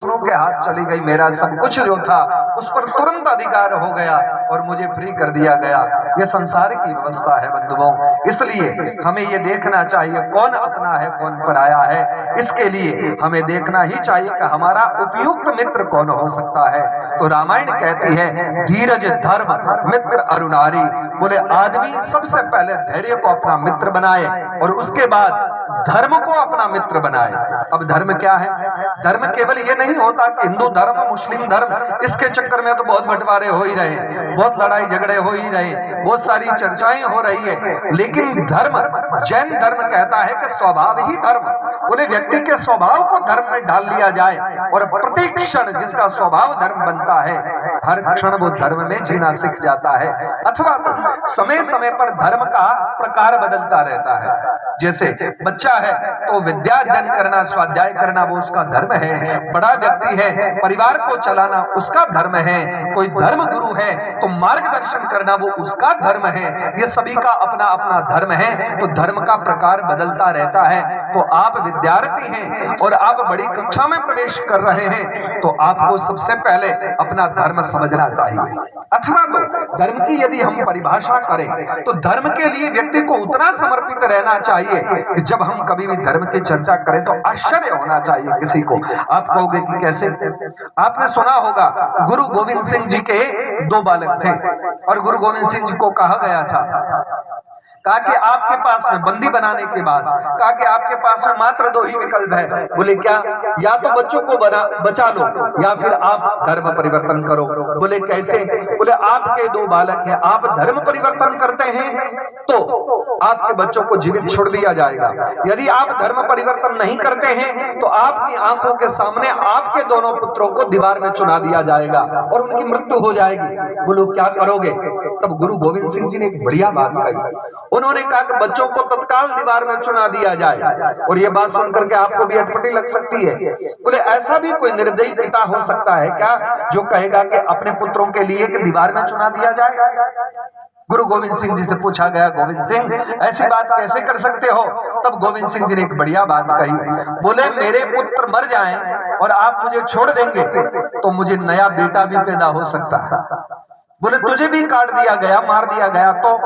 के हाथ चली गई, मेरा सब कुछ जो था उस पर तुरंत अधिकार हो गया और मुझे फ्री कर दिया गया। ये संसार की व्यवस्था है बंधुओं। इसलिए हमें ये देखना चाहिए कौन अपना है कौन पराया है। इसके लिए हमें देखना ही चाहिए कि हमारा उपयुक्त मित्र कौन हो सकता है। तो रामायण कहती है धीरज धर्म मित्र अरुणारी। बोले आदमी सबसे पहले धैर्य को अपना मित्र बनाए और उसके बाद धर्म को अपना मित्र बनाए। अब धर्म क्या है? धर्म केवल ये नहीं होता कि हिंदू धर्म मुस्लिम धर्म, इसके चक्कर में तो बहुत बंटवारे हो ही रहे, बहुत लड़ाई झगड़े हो ही रहे, बहुत सारी चर्चाएं हो रही है। लेकिन धर्म, जैन धर्म कहता है कि स्वभाव ही धर्म। बोले व्यक्ति के स्वभाव को धर्म में डाल लिया जाए और प्रत्येक क्षण जिसका स्वभाव धर्म बनता है, हर क्षण वो धर्म में जीना सीख जाता है। अथवा समय समय पर धर्म का प्रकार बदलता रहता है। जैसे बच्चा है तो विद्या अध्ययन करना, स्वाध्याय करना वो उसका धर्म है। बड़ा व्यक्ति है, परिवार को चलाना उसका धर्म है। कोई धर्म गुरु है तो मार्गदर्शन करना वो उसका धर्म है। ये सभी का अपना अपना धर्म है। तो धर्म का प्रकार बदलता रहता है। तो आप विद्यार्थी हैं और आप बड़ी कक्षा में प्रवेश कर रहे हैं तो आपको सबसे पहले अपना धर्म समझना चाहिए। अथवा तो धर्म की यदि हम परिभाषा करें तो धर्म के लिए व्यक्ति को उतना समर्पित रहना चाहिए कि जब हम कभी भी धर्म की चर्चा करें तो आश्चर्य होना चाहिए किसी को। आप कहोगे कि कैसे? आपने सुना होगा गुरु गोविंद सिंह जी के 2 बालक थे और गुरु गोविंद सिंह जी को कहा गया था, कहा कि आपके पास में बंदी बनाने के बाद कहा कि आपके पास में मात्र 2 ही विकल्प है। बोले क्या? या तो बच्चों को बचा लो या फिर आप धर्म परिवर्तन करो। बोले कैसे? बोले आपके 2 बालक हैं, आप धर्म परिवर्तन करते हैं तो आपके बच्चों को जीवित छोड़ दिया जाएगा। यदि आप धर्म परिवर्तन नहीं करते हैं तो आपकी आंखों के सामने आपके दोनों पुत्रों को दीवार में चुना दिया जाएगा और उनकी मृत्यु हो जाएगी। बोलो क्या करोगे? तब गुरु गोविंद सिंह जी ने एक बढ़िया बात कही। उन्होंने कहा कि बच्चों को तत्काल दीवार में चुना दिया जाए। और ये बात सुनकर के आपको भी अटपटी लग सकती है। बोले ऐसा भी कोई निर्दयी पिता हो सकता है क्या जो कहेगा कि अपने पुत्रों के लिए कि दीवार में चुना दिया जाए? गुरु गोविंद सिंह जी से पूछा गया, गोविंद सिंह ऐसी बात कैसे कर सकते हो? तब गोविंद सिंह जी ने एक बढ़िया बात कही। बोले मेरे पुत्र मर जाएं और आप मुझे छोड़ देंगे तो मुझे नया बेटा भी पैदा हो सकता है। बोले तुझे भी काट दिया गया, मार दिया गया तो?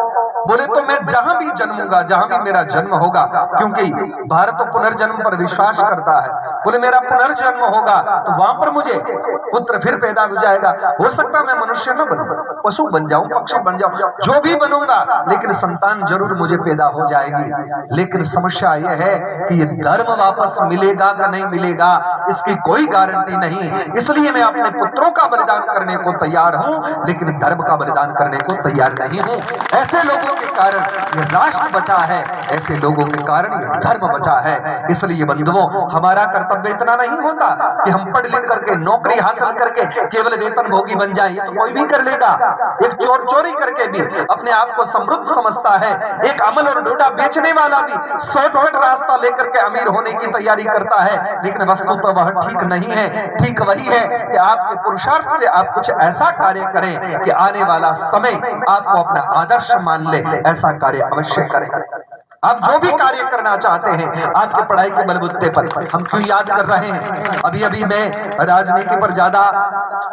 बोले तो मैं जहां भी जन्मूंगा, जहां भी मेरा जन्म होगा, क्योंकि भारत तो पुनर्जन्म पर विश्वास करता है। बोले मेरा पुनर्जन्म होगा तो वहां पर मुझे पुत्र फिर पैदा हो जाएगा। हो सकता मैं मनुष्य न बनूं, पशु बन जाऊं, पक्षी बन जाऊं, जो भी बनूंगा, लेकिन संतान जरूर मुझे पैदा हो जाएगी। लेकिन समस्या यह है कि ये धर्म वापस मिलेगा कि नहीं मिलेगा इसकी कोई गारंटी नहीं। इसलिए मैं अपने पुत्रों का बलिदान करने को तैयार हूं, लेकिन धर्म का बलिदान करने को तैयार नहीं हूं। ऐसे लोगों के कारण ये राष्ट्र बचा है, ऐसे लोगों के कारण ये धर्म बचा है। इसलिए बंधुओं हमारा कर्तव्य इतना नहीं होता कि हम पढ़ लिख करके नौकरी हासिल करके केवल वेतन भोगी बन जाए। ये तो कोई भी कर लेगा। एक चोर चोरी करके भी अपने आप को समृद्ध समझता है। एक अमल और डोडा बेचने वाला भी शॉर्टकट रास्ता लेकर के अमीर होने की तैयारी करता है। लेकिन वस्तु तो वह ठीक नहीं है। ठीक वही है कि आपके पुरुषार्थ से आप कुछ ऐसा कार्य करें कि आने वाला समय आपको अपना आदर्श मान ले। ऐसा कार्य अवश्य करें। आप जो भी कार्य करना चाहते हैं आपके पढ़ाई के बलबूते पर, हम क्यों याद कर रहे हैं? अभी अभी मैं राजनीति पर ज्यादा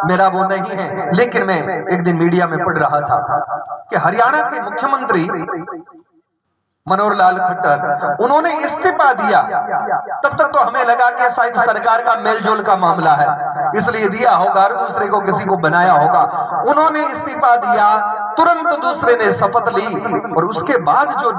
मेरा वो नहीं है, लेकिन मैं एक दिन मीडिया में पढ़ रहा था कि हरियाणा के मुख्यमंत्री मनोहर लाल खट्टर उन्होंने इस्तीफा दिया। तब तक तो हमें लगा कि शायद सरकार का मेलजोल का मामला है, इसलिए दिया होगा और दूसरे को किसी को बनाया होगा। उन्होंने इस्तीफा दिया, तुरंत दूसरे ने शपथ ली और उसके बाद जो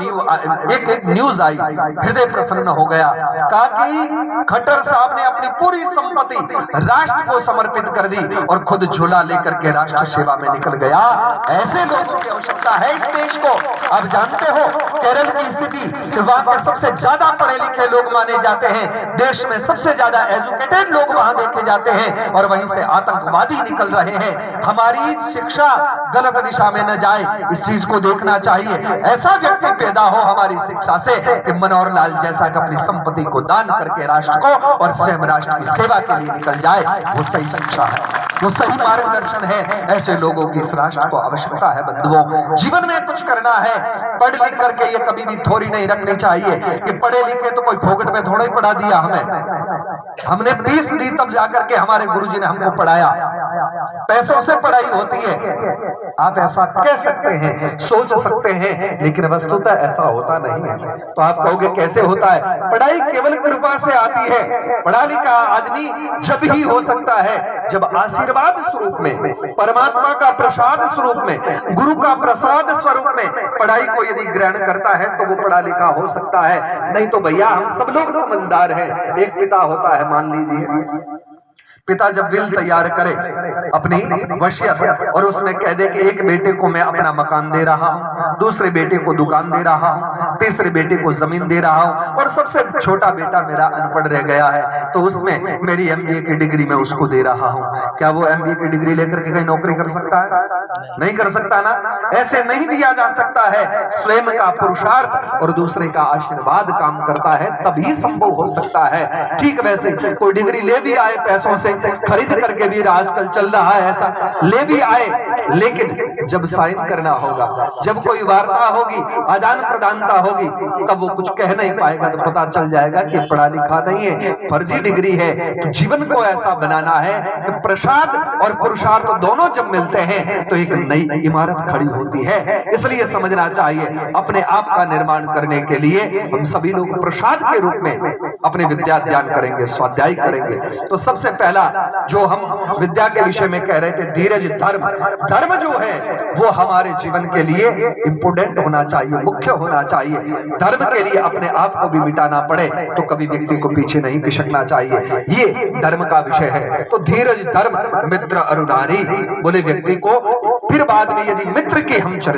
एक न्यूज आई, हृदय प्रसन्न हो गया। कहा कि खट्टर साहब ने अपनी पूरी संपत्ति राष्ट्र को समर्पित कर दी और खुद झोला लेकर के राष्ट्र सेवा में निकल गया। ऐसे लोगों की आवश्यकता है इस देश को। आप जानते हो केरल की स्थिति, वहां के सबसे ज्यादा पढ़े लिखे लोग माने जाते हैं, देश में सबसे ज्यादा एजुकेटेड लोग वहां देखे जाते हैं और वहीं से आतंकवादी निकल रहे हैं। हमारी शिक्षा गलत दिशा में न जाए, इस चीज को देखना चाहिए। ऐसा व्यक्ति पैदा हो हमारी शिक्षा से कि मनोहर लाल जैसा कि अपनी संपत्ति को दान करके राष्ट्र को और स्वयं राष्ट्र की सेवा के लिए निकल जाए, वो सही शिक्षा है, वो सही मार्गदर्शन है। ऐसे लोगों की इस राष्ट्र को आवश्यकता है। बंधुओं जीवन में कुछ करना है, पढ़ लिख करके ये कभी भी थोड़ी नहीं रखनी चाहिए कि पढ़े लिखे तो कोई फोकट में थोड़ा ही पढ़ा दिया हमें। हमने फीस दी तब जाकर के हमारे गुरुजी ने हमको पढ़ाया, पैसों से पढ़ाई होती है। आप ऐसा कह सकते हैं, सोच सकते हैं, लेकिन वस्तुतः ऐसा होता नहीं है। तो आप कहोगे कैसे होता है? पढ़ाई केवल कृपा से आती है। पढ़ा लिखा आदमी जब ही हो सकता है जब आशीर्वाद स्वरूप में, परमात्मा का प्रसाद स्वरूप में, गुरु का प्रसाद स्वरूप में पढ़ाई को यदि ग्रहण करता है तो वो पढ़ा लिखा हो सकता है। नहीं तो भैया हम सब लोग समझदार हैं। एक पिता होता है, मान लीजिए पिता जब विल तैयार करे अपनी वसीयत और उसमें कह दे कि एक बेटे को मैं अपना मकान दे रहा हूं, दूसरे बेटे को दुकान दे रहा हूं, तीसरे बेटे को जमीन दे रहा हूं और सबसे छोटा बेटा मेरा अनपढ़ रह गया है तो उसमें मेरी एमबीए की डिग्री में उसको दे रहा हूं। क्या वो एमबीए की डिग्री लेकर के कहीं नौकरी कर सकता है? नहीं कर सकता ना। ऐसे नहीं दिया जा सकता है। स्वयं का पुरुषार्थ और दूसरे का आशीर्वाद काम करता है, तभी संभव हो सकता है। ठीक वैसे कोई डिग्री ले भी आए, पैसों से खरीद करके भी आजकल चल रहा है, ऐसा ले भी आए, लेकिन जब साइन करना होगा, जब कोई वार्ता होगी, आदान प्रदानता होगी, तब वो कुछ कह नहीं पाएगा तो पता चल जाएगा कि पढ़ा लिखा नहीं है, फर्जी डिग्री है। तो जीवन को ऐसा बनाना है कि प्रसाद और पुरुषार्थ दोनों जब मिलते हैं तो एक नई इमारत खड़ी होती है। इसलिए समझना चाहिए अपने आप का निर्माण करने के लिए हम सभी लोग प्रसाद के रूप में अपने विद्या ध्यान करेंगे, स्वाध्याय करेंगे। तो सबसे पहला जो हम विद्या के विषय में कह रहे थे, धीरज धर्म। धर्म जो है वो हमारे जीवन के लिए इंपोर्टेंट होना चाहिए, मुख्य होना चाहिए। धर्म के लिए अपने आप को भी मिटाना पड़े तो कभी व्यक्ति को पीछे नहीं खिसकना चाहिए, ये धर्म का विषय है। तो धीरज धर्म मित्र अरुणारी बोले व्यक्ति को, फिर बाद में यदि मित्र की हम चर्चा